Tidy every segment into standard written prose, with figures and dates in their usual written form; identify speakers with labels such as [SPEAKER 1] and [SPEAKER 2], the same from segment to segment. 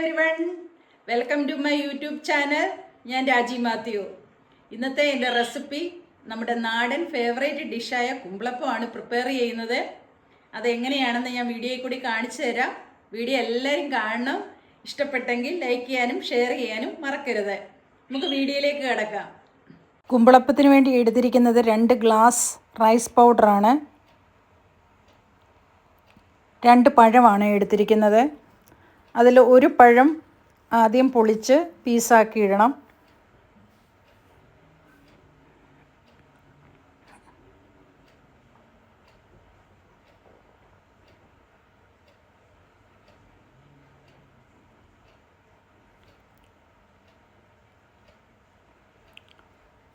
[SPEAKER 1] Everyone, welcome to my YouTube channel. ഞാൻ രാജി മാത്യു. ഇന്നത്തെ എൻ്റെ റെസിപ്പി നമ്മുടെ നാടൻ ഫേവറേറ്റ് ഡിഷായ കുമ്പളപ്പമാണ് പ്രിപ്പയർ ചെയ്യുന്നത്. അതെങ്ങനെയാണെന്ന് ഞാൻ വീഡിയോയിൽ കൂടി കാണിച്ചു തരാം. വീഡിയോ എല്ലാവരും കാണണം. ഇഷ്ടപ്പെട്ടെങ്കിൽ ലൈക്ക് ചെയ്യാനും ഷെയർ ചെയ്യാനും മറക്കരുത്. നമുക്ക് വീഡിയോയിലേക്ക് കിടക്കാം. കുമ്പളപ്പത്തിന് വേണ്ടി എടുത്തിരിക്കുന്നത് 2 ഗ്ലാസ് റൈസ് പൗഡറാണ്. 2 പഴമാണ് എടുത്തിരിക്കുന്നത്. അതിൽ ഒരു പഴം ആദ്യം പൊളിച്ച് പീസാക്കി ഇടണം.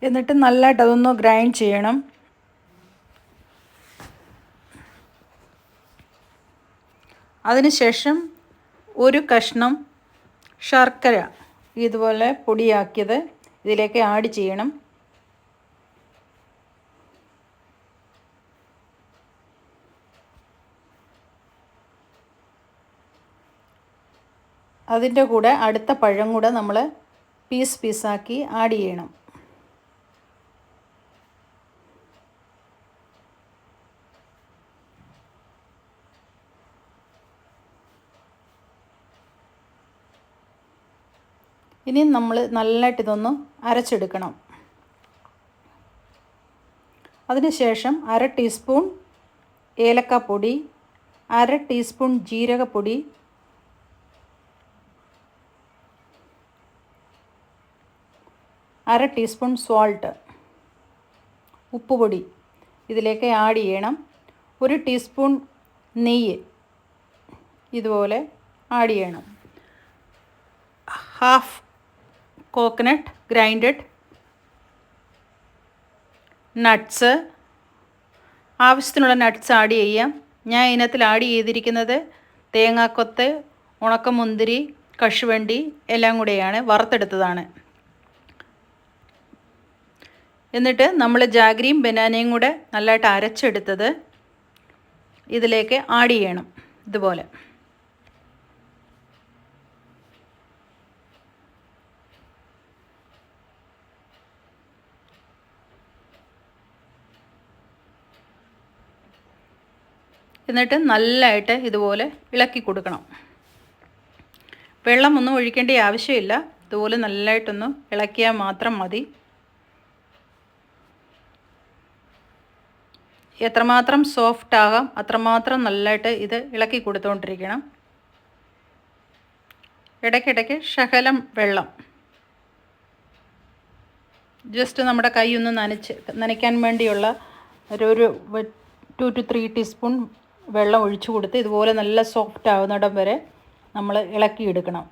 [SPEAKER 1] എന്നിട്ട് നല്ലതായിട്ട് അതൊന്ന് ഗ്രൈൻഡ് ചെയ്യണം. അതിനുശേഷം ഒരു കഷ്ണം ശർക്കര ഇതുപോലെ പൊടിയാക്കിയത് ഇതിലേക്ക് ആഡ് ചെയ്യണം. അതിൻ്റെ കൂടെ അടുത്ത പഴം കൂടെ നമ്മൾ പീസാക്കി ആഡ് ചെയ്യണം. ഇനി നമ്മൾ നല്ലതായിട്ട് ഇതൊന്ന് അരച്ചെടുക്കണം. അതിനുശേഷം 1/2 ടീസ്പൂൺ ഏലക്കാപ്പൊടി, 1/2 ടീസ്പൂൺ ജീരകപ്പൊടി, 1/2 ടീസ്പൂൺ സോൾട്ട്, ഉപ്പുപൊടി ഇതിലേക്ക് ആഡ് ചെയ്യണം. 1 ടീസ്പൂൺ നെയ്യ് ഇതുപോലെ ആഡ് ചെയ്യണം. ഹാഫ് കോക്കനട്ട് ഗ്രൈൻഡഡ്, നട്ട്സ് ആവശ്യത്തിനുള്ള നട്ട്സ് ആഡ് ചെയ്യാം. ഞാൻ ഇതിനകത്തിൽ ആഡ് ചെയ്തിരിക്കുന്നത് തേങ്ങാക്കൊത്ത്, ഉണക്കമുന്തിരി, കശുവണ്ടി എല്ലാം കൂടെയാണ്, വറുത്തെടുത്തതാണ്. എന്നിട്ട് നമ്മൾ ജാഗ്രിയും ബനാനയും കൂടെ നല്ലതായിട്ട് അരച്ചെടുത്തത് ഇതിലേക്ക് ആഡ് ചെയ്യണം. ഇതുപോലെ എന്നിട്ട് നല്ലതായിട്ട് ഇതുപോലെ ഇളക്കി കൊടുക്കണം. വെള്ളമൊന്നും ഒഴിക്കേണ്ട ആവശ്യമില്ല. ഇതുപോലെ നല്ലതായിട്ടൊന്ന് ഇളക്കിയാൽ മാത്രം മതി. എത്രമാത്രം സോഫ്റ്റ് ആകാം അത്രമാത്രം നല്ലതായിട്ട് ഇത് ഇളക്കി കൊടുത്തുകൊണ്ടിരിക്കണം. ഇടയ്ക്കിടയ്ക്ക് ശകലം വെള്ളം ജസ്റ്റ് നമ്മുടെ കൈ ഒന്ന് നനയ്ക്കാൻ വേണ്ടിയുള്ള ഒരു 2 to 3 ടീസ്പൂൺ വെള്ളം ഒഴിച്ചു കൊടുത്ത് ഇതുപോലെ നല്ല സോഫ്റ്റ് ആവുന്നിടം വരെ നമ്മൾ ഇളക്കിയെടുക്കണം.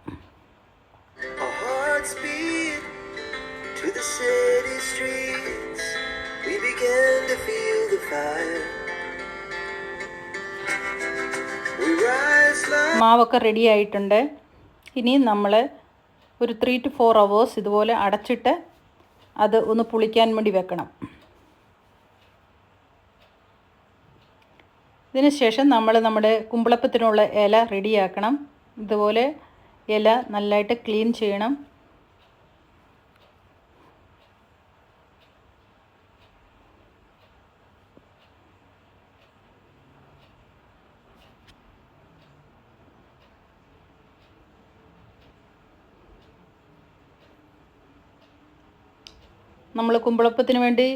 [SPEAKER 1] മാവൊക്കെ റെഡി ആയിട്ടുണ്ട്. ഇനി നമ്മൾ ഒരു 3 to 4 hours ഇതുപോലെ അടച്ചിട്ട് അത് ഒന്ന് പുളിക്കാൻ വേണ്ടി വെക്കണം. ഇതിന് ശേഷം നമ്മൾ നമ്മുടെ കുമ്പളപ്പത്തിനുള്ള ഇല റെഡിയാക്കണം. ഇതുപോലെ ഇല നല്ലതായിട്ട് ക്ലീൻ ചെയ്യണം. നമ്മൾ കുമ്പളപ്പത്തിന് വേണ്ടി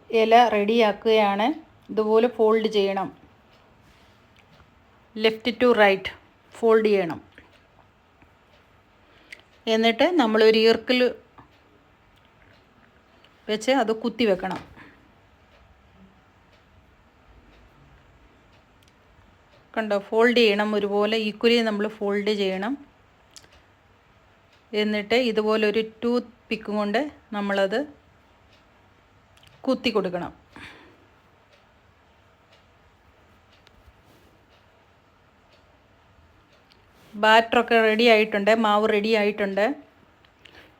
[SPEAKER 1] ഇല റെഡിയാക്കുകയാണ്. ഇതുപോലെ ഫോൾഡ് ചെയ്യണം. ലെഫ്റ്റ് ടു റൈറ്റ് ഫോൾഡ് ചെയ്യണം. എന്നിട്ട് നമ്മളൊരു ഈർക്കിൽ വെച്ച് അത് കുത്തി വെക്കണം. കണ്ടോ, ഫോൾഡ് ചെയ്യണം. ഒരുപോലെ ഈക്വലി നമ്മൾ ഫോൾഡ് ചെയ്യണം. എന്നിട്ട് ഇതുപോലെ ഒരു ടൂത്ത് പിക്കും കൊണ്ട് നമ്മളത് കുത്തി കൊടുക്കണം. ബാറ്ററൊക്കെ റെഡി ആയിട്ടുണ്ട്, മാവ് റെഡി ആയിട്ടുണ്ട്.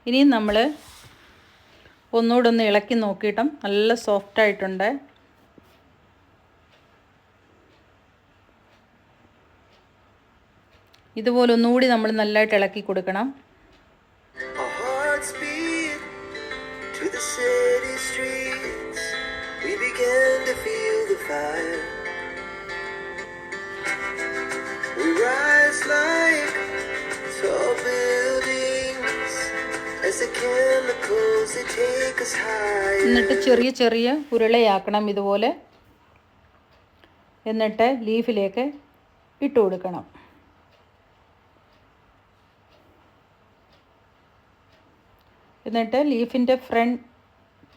[SPEAKER 1] ഇനി നമ്മൾ ഒന്നുകൂടെ ഒന്ന് ഇളക്കി നോക്കിയിട്ടും നല്ല സോഫ്റ്റായിട്ടുണ്ട്. ഇതുപോലെ ഒന്നുകൂടി നമ്മൾ നല്ലതായിട്ട് ഇളക്കി കൊടുക്കണം.
[SPEAKER 2] Our hearts beat to the city streets. We began to feel the fire. We rise like tall buildings as the chemicals they take us higher.
[SPEAKER 1] എന്നിട്ട് ചെറിയ ചെറിയ ഉരുളയാക്കണം ഇതുപോലെ. എന്നിട്ട് ലീഫിലേക്ക് ഇട്ട് കൊടുക്കണം. എന്നിട്ട് ലീഫിൻ്റെ ഫ്രണ്ട്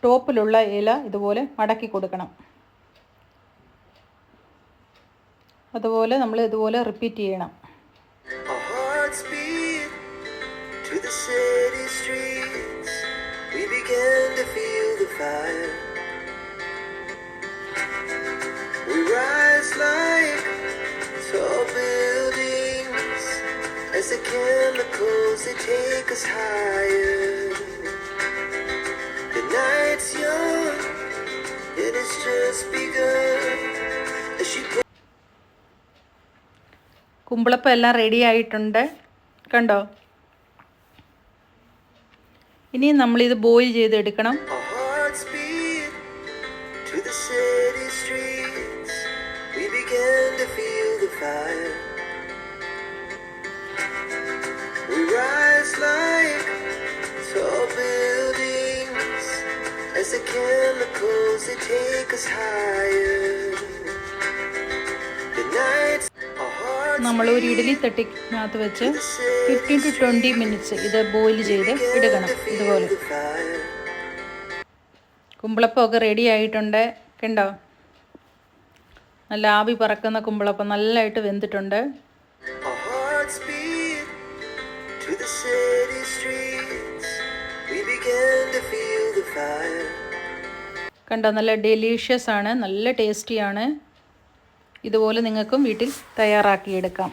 [SPEAKER 1] ടോപ്പിലുള്ള ഇല ഇതുപോലെ മടക്കി കൊടുക്കണം. അതുപോലെ നമ്മൾ ഇതുപോലെ റിപ്പീറ്റ് ചെയ്യണം.
[SPEAKER 2] Our hearts beat to the city streets. We began to feel the fire. We rise like tall buildings as the chemicals they take us higher. The night's young, it has just begun as she
[SPEAKER 1] kumbalappam എല്ലാം ready ആയിട്ടുണ്ട്, കണ്ടോ? ഇനി നമ്മളിത് boil ചെയ്തെടുക്കണം.
[SPEAKER 2] Our hearts beat to the city streets. We began to feel the fire. We rise like tall buildings as the chemicals they take us higher. The nights
[SPEAKER 1] നമ്മൾ ഒരു ഇഡ്ഡലി തട്ടിനകത്ത് വെച്ച് 15 to 20 minutes ഇത് boil ചെയ്ത് എടുക്കണം. ഇതുപോലെ കുമ്പളപ്പമൊക്കെ ready ആയിട്ടുണ്ട്, കണ്ടോ? നല്ല ആവി പറക്കുന്ന കുമ്പളപ്പം നല്ലതായിട്ട് വെന്തിട്ടുണ്ട്.
[SPEAKER 2] our hearts beat to the city streets. We began to feel the fire.
[SPEAKER 1] കണ്ടോ? നല്ല ഡെലീഷ്യസ് ആണ്, നല്ല ടേസ്റ്റിയാണ്. ഇതുപോലെ നിങ്ങൾക്കും വീട്ടിൽ തയ്യാറാക്കിയെടുക്കാം.